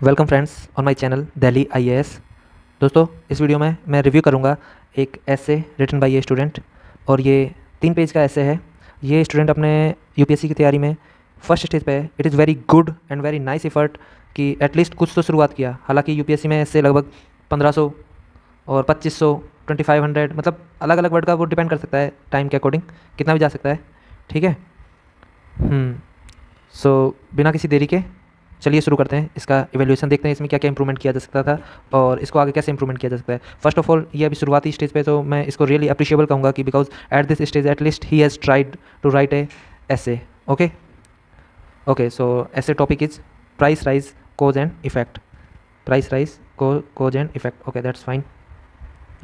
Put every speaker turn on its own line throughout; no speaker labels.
Welcome friends on my channel Delhi IAS। दोस्तों इस video में मैं रिव्यू करूंगा एक ऐसे रिटन बाय ये स्टूडेंट, और ये 3 पेज का ऐसे है। ये स्टूडेंट अपने यूपीएससी की तैयारी में फर्स्ट स्टेज पे है। It is very good and very nice effort कि एटलीस्ट कुछ तो शुरुआत किया। हालांकि यूपीएससी में ऐसे लगभग 1500 और 2500 2500 मतलब अलग अलग वर्ड का वो डिपेंड कर सकता है, टाइम के अकॉर्डिंग कितना भी जा सकता है। ठीक है। सो बिना किसी देरी के चलिए शुरू करते हैं। इसका इवैल्यूएशन देखते हैं, इसमें क्या क्या इंप्रूवमेंट किया जा सकता था और इसको आगे कैसे इंप्रूवमेंट किया जा सकता है। फर्स्ट ऑफ ऑल ये अभी शुरुआती स्टेज पे, तो मैं इसको रियली अप्रिशिएबल कहूँगा कि because at this stage at least he has tried to write a essay. Okay okay, so essay topic is price rise cause and effect. Price rise cause and effect. Okay, that's fine.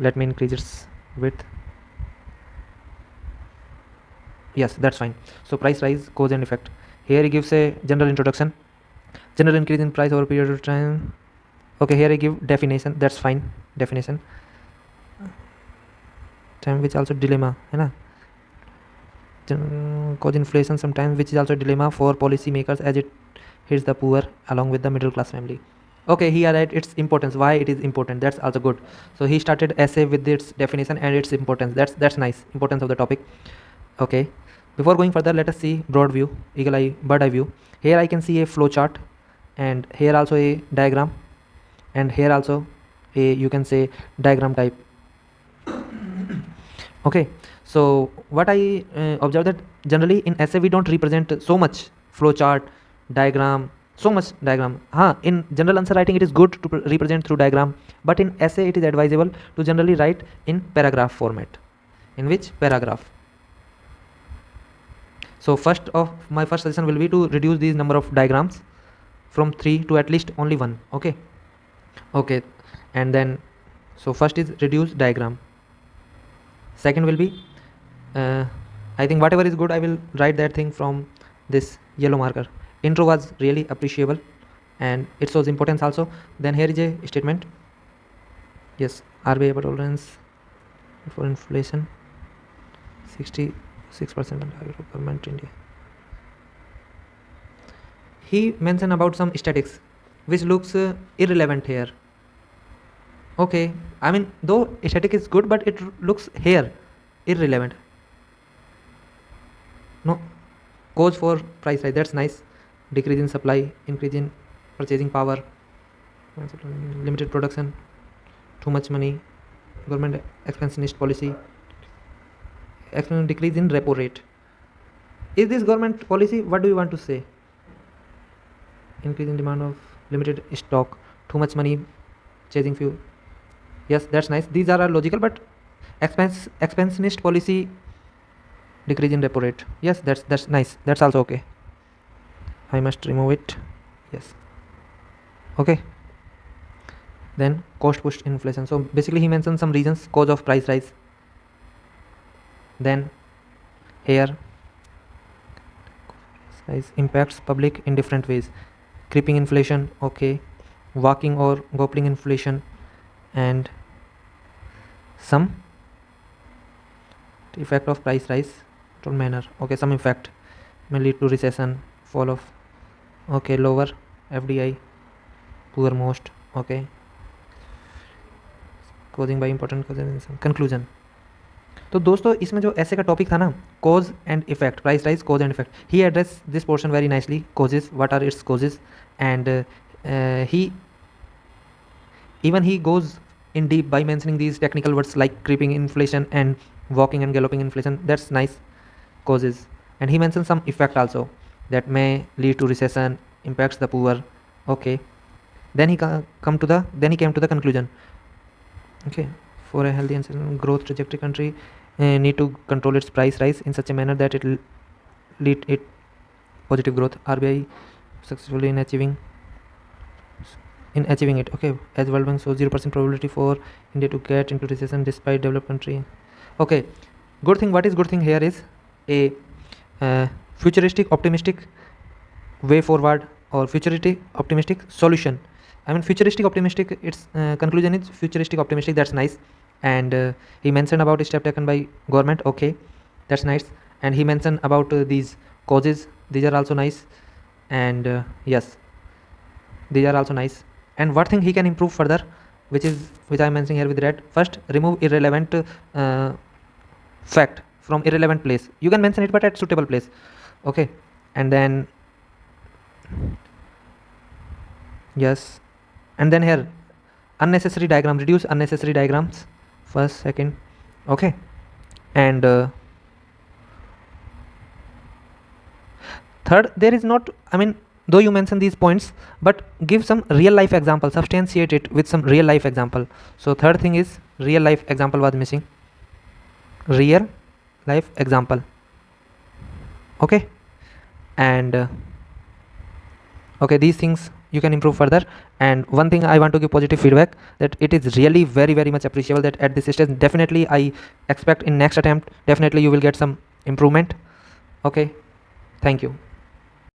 Let me increase its with. Yes, that's fine. So price rise, cause and effect. Here he gives a general introduction. General increase in price over a period of time. Okay, here I give definition. That's fine. Definition. Time which also dilemma, है ना? Cause inflation sometimes, which is also dilemma for policy makers as it hits the poor along with the middle class family. Okay, here at its importance, why it is important. That's also good. So he started essay with its definition and its importance. That's nice. Importance of the topic. Okay. Before going further, let us see broad view, eagle eye, bird eye view. Here I can see a flow chart, and here also a diagram, and here also a, you can say, diagram type. Okay, so what I observe that generally in essay we don't represent so much flow chart, diagram, so much diagram. In general answer writing it is good to represent through diagram, but in essay it is advisable to generally write in paragraph format. In which paragraph? So my first suggestion will be to reduce these number of diagrams from 3 to at least only 1. Okay, and then so first is reduce diagram. Second will be I think whatever is good I will write that thing from this yellow marker. Intro was really appreciable and it shows importance also. Then here is a statement. Yes, RBI tolerance for inflation 66% on government India. He mentioned about some statics which looks irrelevant here. Okay, I mean though static is good but it looks here irrelevant. No, cause for price rise, that's nice. Decrease in supply, increase in purchasing power, limited production, too much money, government expansionist policy, decrease in repo rate. Is this government policy? What do you want to say? Increase in demand of limited stock, too much money, chasing few. Yes, that's nice. These are all logical, but expansionist policy, decrease in repo rate. Yes, that's nice. That's also okay. I must remove it. Yes. Okay. Then cost push inflation. So basically he mentioned some reasons, cause of price rise. Then here rise impacts public in different ways. Creeping inflation, okay. Walking or gobbling inflation, and some effect of price rise total manner. Okay, some effect may lead to recession, fall of, okay, lower FDI, poor most, okay, causing by important causes. Conclusion. तो दोस्तों इसमें जो ऐसे का topic था ना, cause and effect, price rise cause and effect, he address this portion very nicely. Causes, what are its causes, and he goes in deep by mentioning these technical words like creeping inflation and walking and galloping inflation. That's nice. Causes, and he mentions some effect also that may lead to recession, impacts the poor. Okay, then he came to the conclusion. Okay, for a healthy and growth trajectory, country need to control its price rise in such a manner that it will lead it positive growth. RBI successfully in achieving it. Okay, as World Bank shows 0% probability for India to get into recession despite developed country. Okay, good thing. What is good thing here is a futuristic optimistic way forward, or futuristic optimistic solution. I mean futuristic optimistic, its conclusion is futuristic optimistic. That's nice. And he mentioned about a step taken by government. Okay, that's nice. And he mentioned about these causes. These are also nice. And yes, these are also nice. And what thing he can improve further, which I'm mentioning here with red. First, remove irrelevant fact from irrelevant place. You can mention it but at suitable place. Okay. And then yes, and then here unnecessary diagram, reduce unnecessary diagrams first, second. Okay. And third, there is not, I mean, though you mention these points, but give some real life example, substantiate it with some real life example. So third thing is real life example was missing, real life example. Okay. And okay, these things you can improve further. And one thing I want to give positive feedback, that it is really very very much appreciable that at this stage, definitely I expect in next attempt definitely you will get some improvement. Okay, thank you.